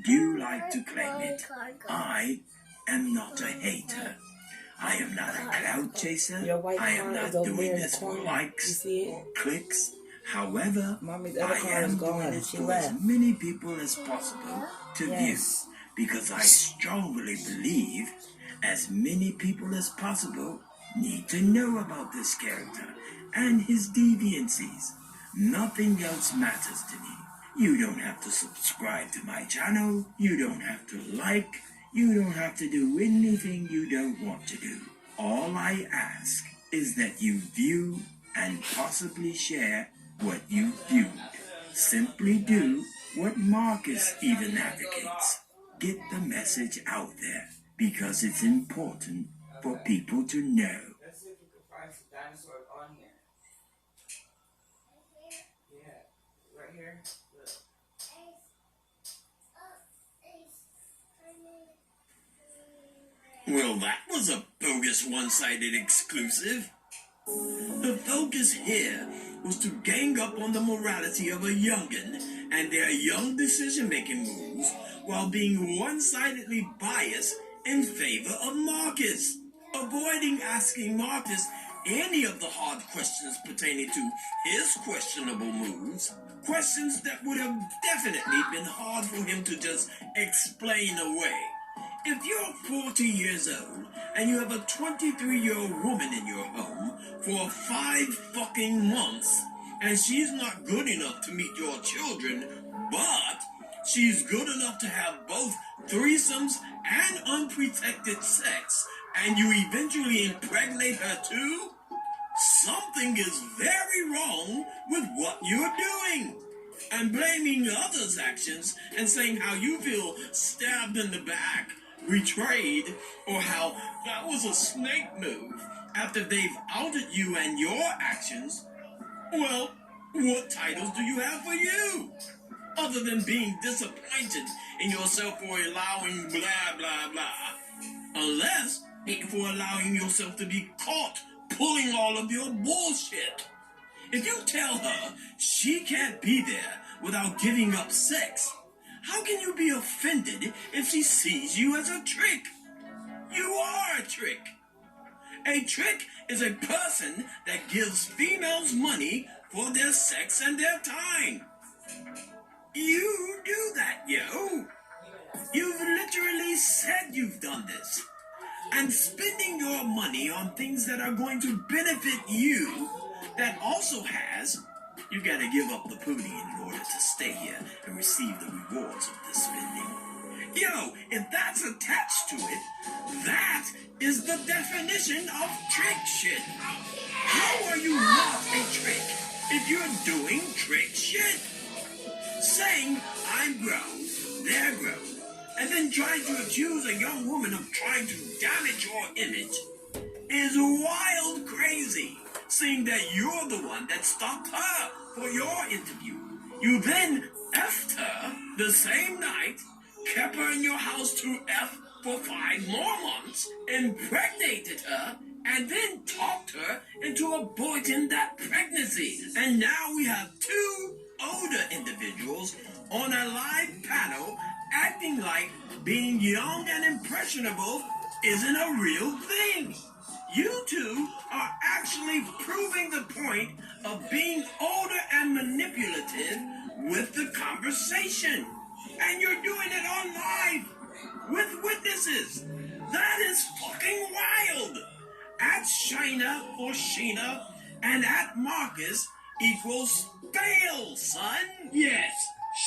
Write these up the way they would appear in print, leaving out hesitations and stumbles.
do like to claim it. I am not a hater. I am not a cloud chaser. I am not doing this for likes or clicks. However, I am doing it for as many people as possible to view, because I strongly believe as many people as possible need to know about this character and his deviancies. Nothing else matters to me. You don't have to subscribe to my channel. You don't have to like. You don't have to do anything you don't want to do. All I ask is that you view and possibly share what you viewed. Simply do what Marcus even advocates. Get the message out there, because it's important for people to know. Let's see if we can find some dinosaurs on here. Yeah, right here. Well, that was a bogus one-sided exclusive. The focus here was to gang up on the morality of a youngin' and their young decision-making moves while being one-sidedly biased in favor of Marcus, avoiding asking Marcus any of the hard questions pertaining to his questionable moves, questions that would have definitely been hard for him to just explain away. If you're 40 years old and you have a 23-year-old woman in your home for 5 fucking months and she's not good enough to meet your children, but she's good enough to have both threesomes and unprotected sex, and you eventually impregnate her too, something is very wrong with what you're doing. And blaming others' actions and saying how you feel stabbed in the back, betrayed, or how that was a snake move after they've outed you and your actions, well, what titles do you have for you? Other than being disappointed in yourself for allowing blah, blah, blah. Unless for allowing yourself to be caught pulling all of your bullshit. If you tell her she can't be there without giving up sex, how can you be offended if she sees you as a trick? You are a trick. A trick is a person that gives females money for their sex and their time. You do that, yo. You've literally said you've done this. And spending your money on things that are going to benefit you, that also has, you gotta give up the booty in order to stay here and receive the rewards of this spending. Yo, if that's attached to it, that is the definition of trick shit. How are you not a trick if you're doing trick shit? Saying, I'm grown, they're grown, and then trying to accuse a young woman of trying to damage your image is wild crazy, seeing that you're the one that stopped her for your interview. You then effed her the same night, kept her in your house to F for 5 more months, impregnated her, and then talked her into aborting that pregnancy. And now we have 2 older individuals on a live panel acting like being young and impressionable isn't a real thing. You two are actually proving the point of being older and manipulative with the conversation. And you're doing it on live with witnesses. That is fucking wild. At Shina or Sheena and at Marcus equals fail, son. Yes,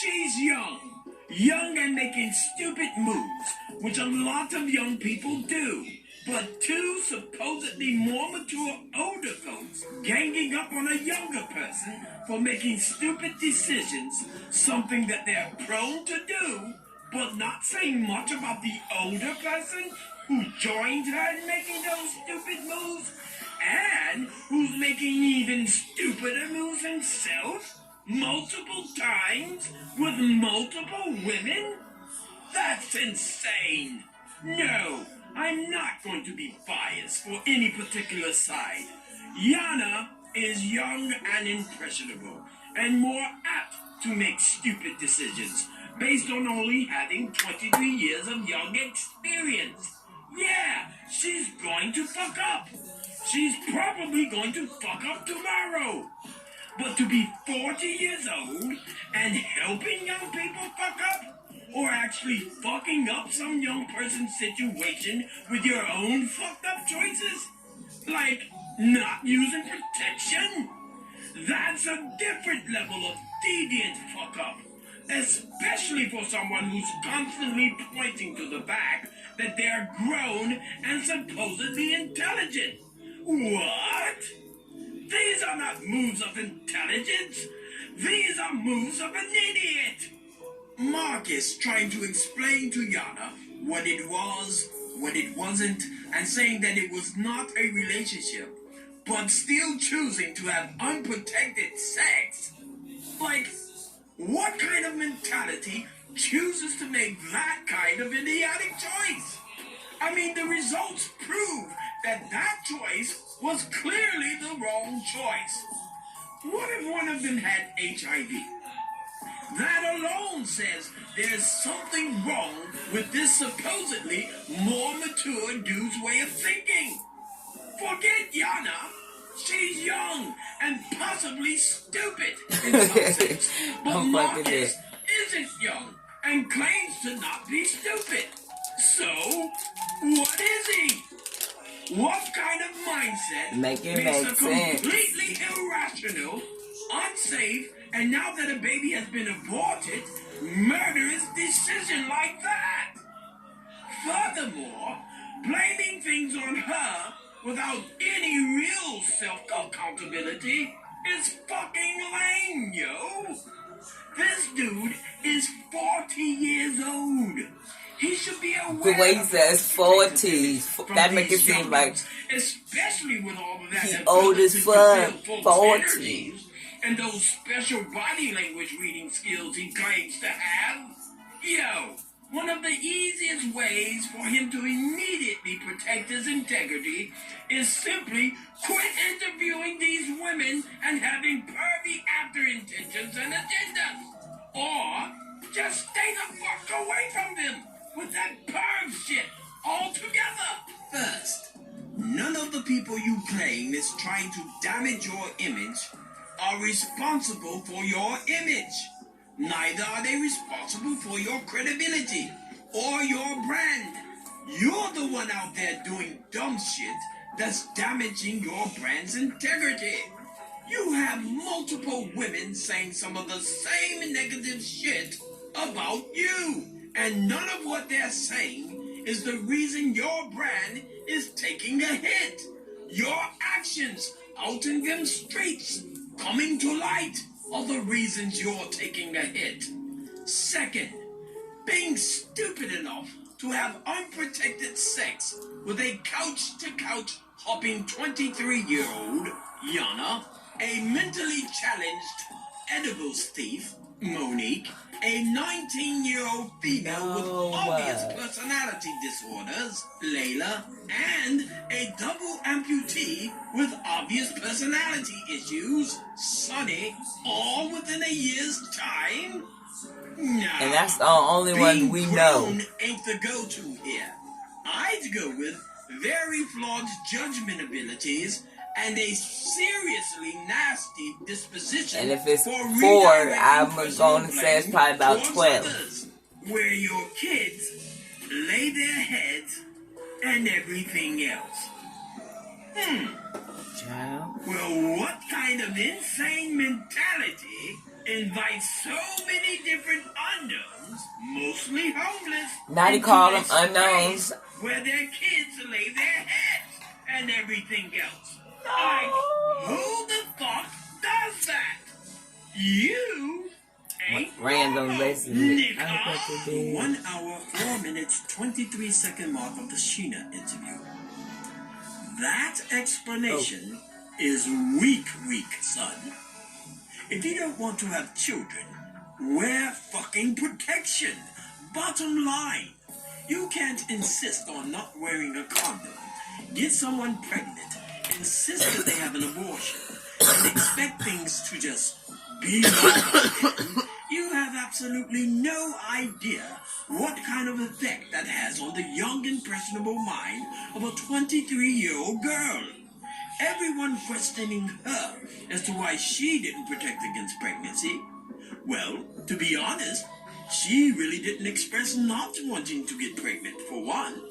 she's young. Young and making stupid moves, which a lot of young people do. But 2 supposedly more mature older folks ganging up on a younger person for making stupid decisions, something that they're prone to do, but not saying much about the older person who joined her in making those stupid moves, and who's making even stupider moves himself, multiple times, with multiple women? That's insane. No, I'm not going to be biased for any particular side. Yana is young and impressionable, and more apt to make stupid decisions, based on only having 23 years of young experience. Yeah, she's going to fuck up. She's probably going to fuck up tomorrow. But to be 40 years old and helping young people fuck up, or actually fucking up some young person's situation with your own fucked up choices, like not using protection, that's a different level of deviant fuck up. Especially for someone who's constantly pointing to the fact that they're grown and supposedly intelligent. What? These are not moves of intelligence. These are moves of an idiot. Marcus trying to explain to Yana what it was, what it wasn't, and saying that it was not a relationship, but still choosing to have unprotected sex. Like, what kind of mentality chooses to make that kind of idiotic choice? I mean, the results prove that that choice was clearly the wrong choice. What if one of them had HIV? That alone says there's something wrong with this supposedly more mature dude's way of thinking. Forget Yana. She's young and possibly stupid in some sense. But Marcus isn't young and claims to not be stupid. So, what is he? What kind of mindset makes a completely irrational, unsafe, and now that a baby has been aborted, murderous decision like that? Furthermore, blaming things on her without any real self-accountability is fucking lame, yo. This dude is 40 years old. He should be aware. The way he says 40, that makes it seem like especially with all of that he old as fuck. 40. And those special body language reading skills he claims to have. Yo, one of the easiest ways for him to immediately protect his integrity is simply quit interviewing these women and having pervy after intentions and agendas. Or just stay the fuck away from them with that perv shit altogether. First, none of the people you claim is trying to damage your image are responsible for your image. Neither are they responsible for your credibility or your brand. You're the one out there doing dumb shit that's damaging your brand's integrity. You have multiple women saying some of the same negative shit about you, and none of what they're saying is the reason your brand is taking a hit. Your actions out in them streets, coming to light, are the reasons you're taking a hit. Second, being stupid enough to have unprotected sex with a couch-to-couch hopping 23-year-old, Yana, a mentally challenged edibles thief, Monique, a 19-year-old female with obvious personality disorders, Layla, and a double amputee with obvious personality issues, Sonny, all within a year's time? Nah, and that's the only one we know. Ain't the go-to here. I'd go with very flawed judgment abilities and a seriously nasty disposition. And if it's for 4, I'm going to say it's probably about towards 12. others, where your kids lay their heads and everything else. Child. Well, what kind of insane mentality invites so many different unknowns, mostly homeless, Now they into call a them unknowns. space where their kids lay their heads and everything else? Like, who the fuck does that? You ain't Random, normal, basically. nigga. I bet they did. 1 hour, 4 minutes, 23-second mark of the Sheena interview. That explanation is weak, son. If you don't want to have children, wear fucking protection. Bottom line. You can't insist on not wearing a condom, get someone pregnant, insist that they have an abortion, and expect things to just be normal. You have absolutely no idea what kind of effect that has on the young, impressionable mind of a 23-year-old girl. Everyone questioning her as to why she didn't protect against pregnancy. Well, to be honest, she really didn't express not wanting to get pregnant, for one.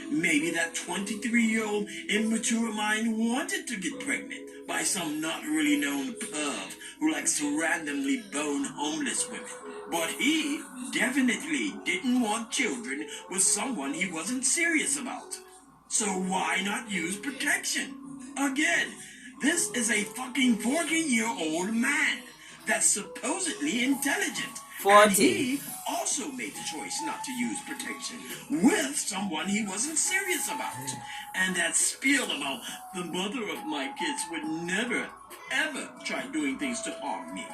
Maybe that 23-year-old immature mind wanted to get pregnant by some not really known perv who likes to randomly bone homeless women. But he definitely didn't want children with someone he wasn't serious about. So why not use protection? Again, this is a fucking 40-year-old man that's supposedly intelligent. 40. And he also made the choice not to use protection with someone he wasn't serious about. And that spiel about the mother of my kids would never, ever try doing things to harm me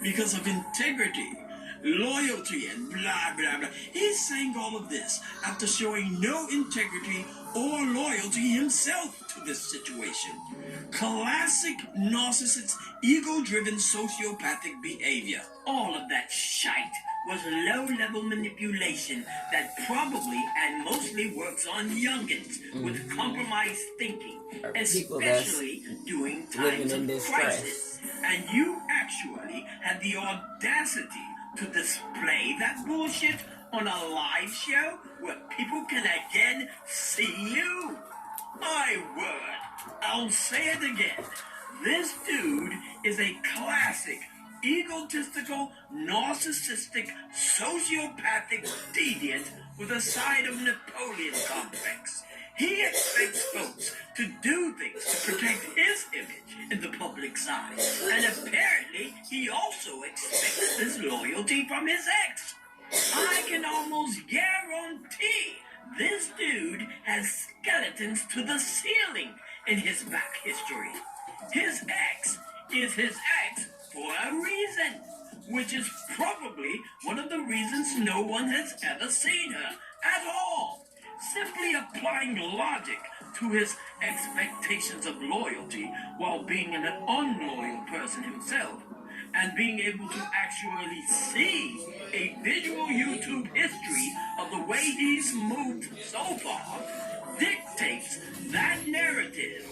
because of integrity, loyalty, and blah, blah, blah. He's saying all of this after showing no integrity or loyalty himself to this situation. Classic narcissist, ego-driven sociopathic behavior. All of that shite was low-level manipulation that probably and mostly works on youngins with compromised thinking, especially during times of crisis. And you actually had the audacity to display that bullshit on a live show where people can again see you? My word, I'll say it again. This dude is a classic, egotistical, narcissistic, sociopathic deviant with a side of Napoleon complex. He expects folks to do things to protect his image in the public eye. And apparently, he also expects this loyalty from his ex. I can almost guarantee this dude has skeletons to the ceiling in his back history. His ex is his ex for a reason, which is probably one of the reasons no one has ever seen her at all. Simply applying logic to his expectations of loyalty while being an unloyal person himself, and being able to actually see a visual YouTube history of the way he's moved so far dictates that narrative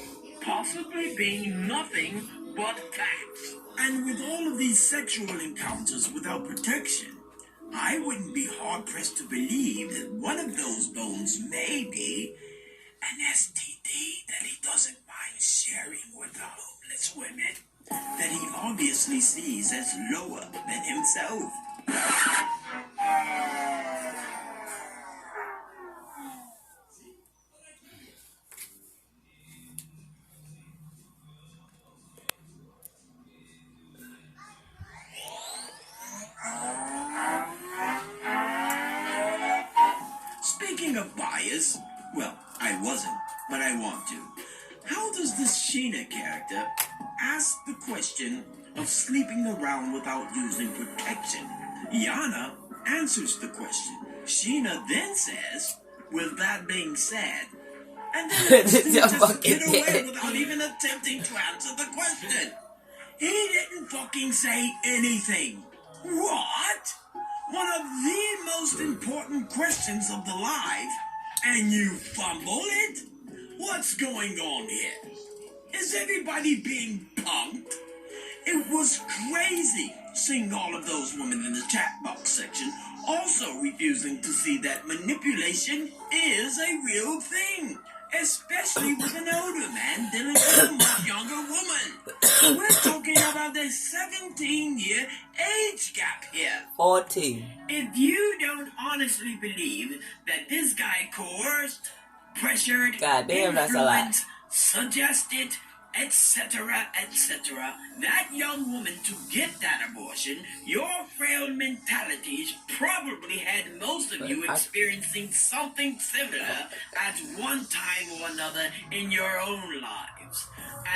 possibly being nothing but facts. And with all of these sexual encounters without protection, I wouldn't be hard-pressed to believe that one of those bones may be an STD that he doesn't mind sharing with the homeless women that he obviously sees as lower than himself. Speaking of bias, well, I wasn't, but I want to. How does this Sheena character ask the question of sleeping around without using protection? Yana answers the question. Sheena then says, with that being said, and then just get away without even attempting to answer the question. He didn't fucking say anything. What? One of the most important questions of the live, and you fumble it? What's going on here? Is everybody being punked? It was crazy seeing all of those women in the chat box section also refusing to see that manipulation is a real thing, especially with an older man dealing with a much younger woman. We're talking about a 17-year age gap here. 14. If you don't honestly believe that this guy coerced, pressured, God damn, that's a lot. influenced, suggested, etc., etc., that young woman to get that abortion, your frail mentalities probably had most of you experiencing something similar at one time or another in your own lives.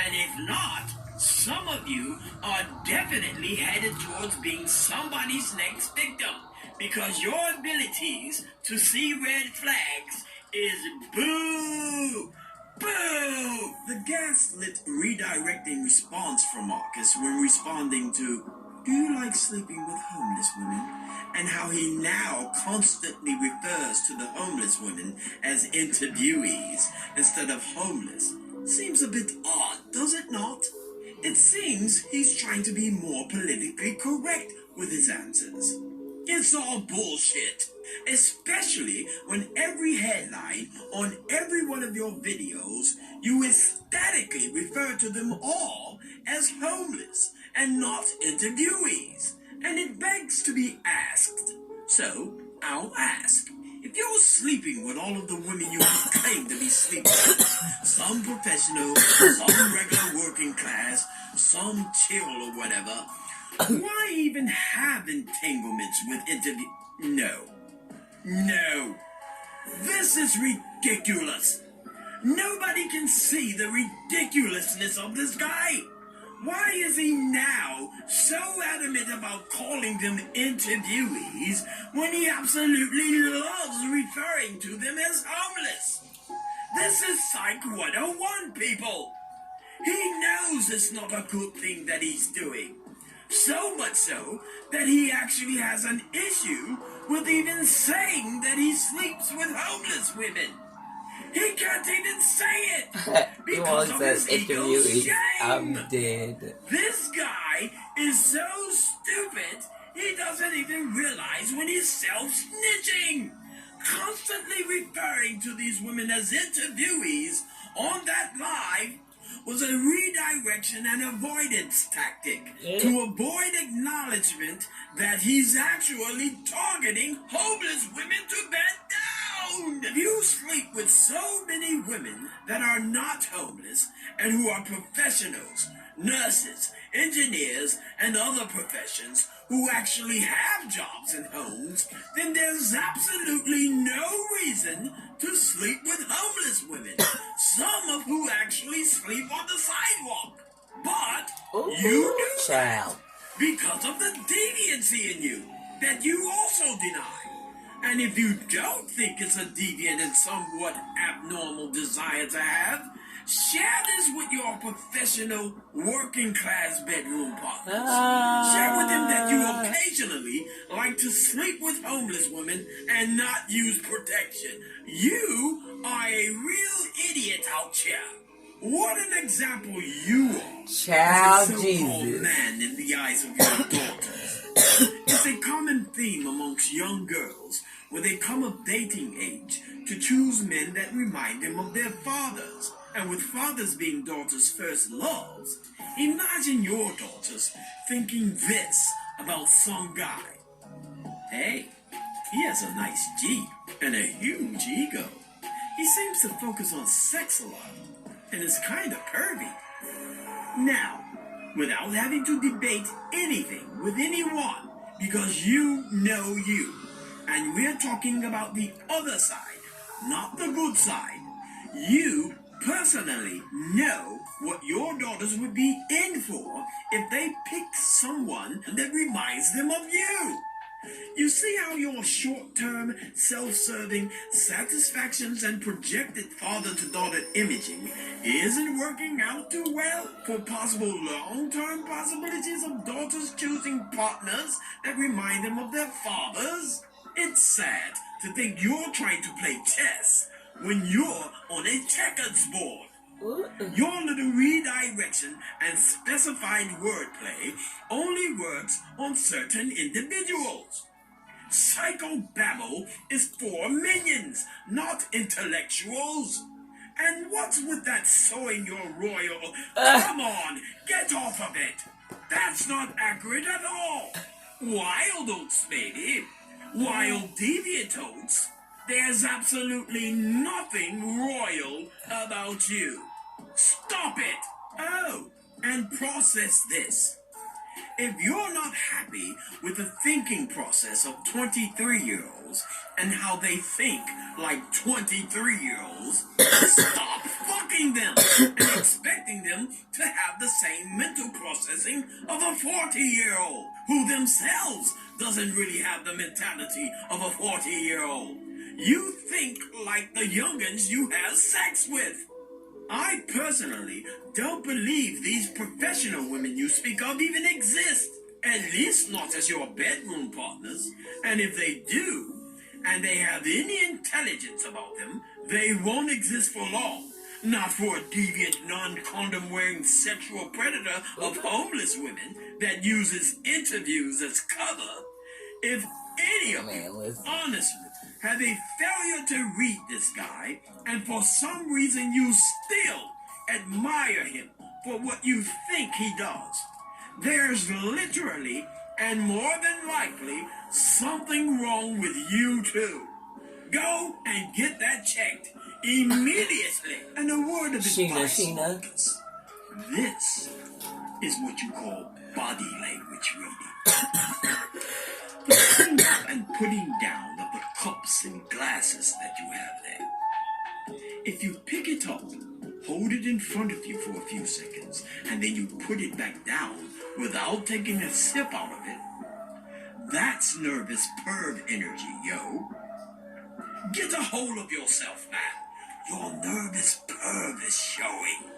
And if not, some of you are definitely headed towards being somebody's next victim, because your abilities to see red flags is boo! Boo! The gaslit redirecting response from Marcus when responding to do you like sleeping with homeless women? And how he now constantly refers to the homeless women as interviewees instead of homeless seems a bit odd, does it not? It seems he's trying to be more politically correct with his answers. It's all bullshit, especially when every headline on every one of your videos, you ecstatically refer to them all as homeless and not interviewees. And it begs to be asked. So, I'll ask. If you're sleeping with all of the women you claim to be sleeping with, some professional, some regular working class, some chill or whatever, why even have entanglements with No. This is ridiculous. Nobody can see the ridiculousness of this guy. Why is he now so adamant about calling them interviewees when he absolutely loves referring to them as homeless? This is Psych 101, people. He knows it's not a good thing that he's doing. So much so that he actually has an issue with even saying that he sleeps with homeless women. He can't even say it because of his ego shame. I'm dead. This guy is so stupid, he doesn't even realize when he's self-snitching. Constantly referring to these women as interviewees on that live was a redirection and avoidance tactic to avoid acknowledgement that he's actually targeting homeless women to bed down. If you sleep with so many women that are not homeless and who are professionals, nurses, engineers, and other professions who actually have jobs and homes, then there's absolutely no reason to sleep with homeless women, some of who actually sleep on the sidewalk. But you do that because of the deviancy in you that you also deny. And if you don't think it's a deviant and somewhat abnormal desire to have, share this with your professional working class bedroom partners. Share with them that you occasionally like to sleep with homeless women and not use protection. You are a real idiot out here. What an example you are Child as a so-called Jesus. man in the eyes of your daughters. It's a common theme amongst young girls when they come of dating age to choose men that remind them of their fathers. And with fathers being daughters' first loves, imagine your daughters thinking this about some guy. Hey, he has a nice Jeep and a huge ego. He seems to focus on sex a lot and is kind of curvy. Now, without having to debate anything with anyone, because you know you, and we're talking about the other side, not the good side, you personally know what your daughters would be in for if they picked someone that reminds them of you. You see how your short-term, self-serving satisfactions and projected father-to-daughter imaging isn't working out too well for possible long-term possibilities of daughters choosing partners that remind them of their fathers? It's sad to think you're trying to play chess when you're on a checkers board. Your little redirection and specified wordplay only works on certain individuals. Psychobabble is for minions, not intellectuals. And what's with that sowing your royal? Come on, get off of it. That's not accurate at all. Wild oats, baby. Wild deviant oats. There's absolutely nothing royal about you. Stop it! Oh, and process this. If you're not happy with the thinking process of 23-year-olds and how they think like 23-year-olds, stop fucking them and expecting them to have the same mental processing of a 40-year-old who themselves doesn't really have the mentality of a 40-year-old. You think like the youngins you have sex with. I personally don't believe these professional women you speak of even exist. At least not as your bedroom partners. And if they do, and they have any intelligence about them, they won't exist for long. Not for a deviant, non-condom wearing sexual predator of homeless women that uses interviews as cover. If any of you, honestly, have a failure to read this guy, and for some reason you still admire him for what you think he does, there's literally and more than likely something wrong with you too. Go and get that checked immediately. And a word of advice, Marcus. This is what you call body language reading. Picking up and putting down of the cups and glasses that you have there. If you pick it up, hold it in front of you for a few seconds, and then you put it back down without taking a sip out of it, that's nervous perv energy, yo. Get a hold of yourself, man. Your nervous perv is showing.